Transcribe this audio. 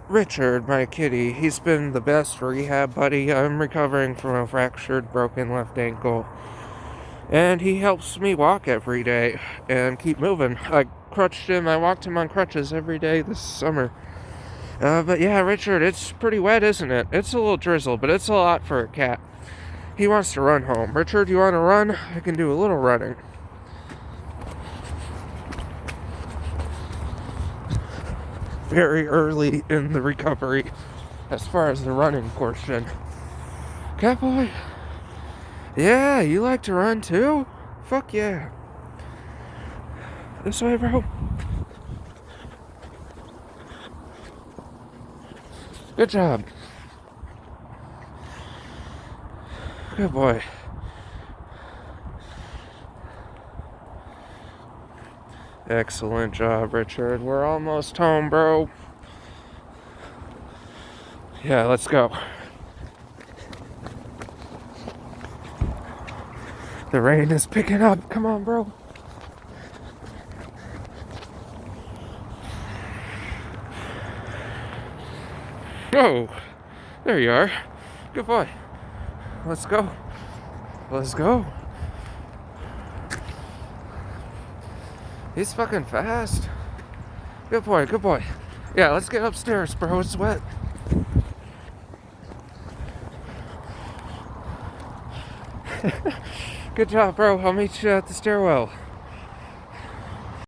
Richard, my kitty, he's been the best rehab buddy. I'm recovering from a fractured, broken left ankle. And he helps me walk every day and keep moving. I walked him on crutches every day this summer. But yeah, Richard, it's pretty wet, isn't it? It's a little drizzle, but it's a lot for a cat. He wants to run home. Richard, you want to run? I can do a little running. Very early in the recovery as far as the running portion. Cat boy? Yeah, you like to run too? Fuck yeah. This way, bro. Good job. Good boy. Excellent job, Richard. We're almost home, bro. Yeah, let's go. The rain is picking up. Come on, bro. Oh, there you are. Good boy. Let's go. Let's go. He's fucking fast. Good boy, good boy. Yeah, let's get upstairs, bro. It's wet. Good job, bro. I'll meet you at the stairwell.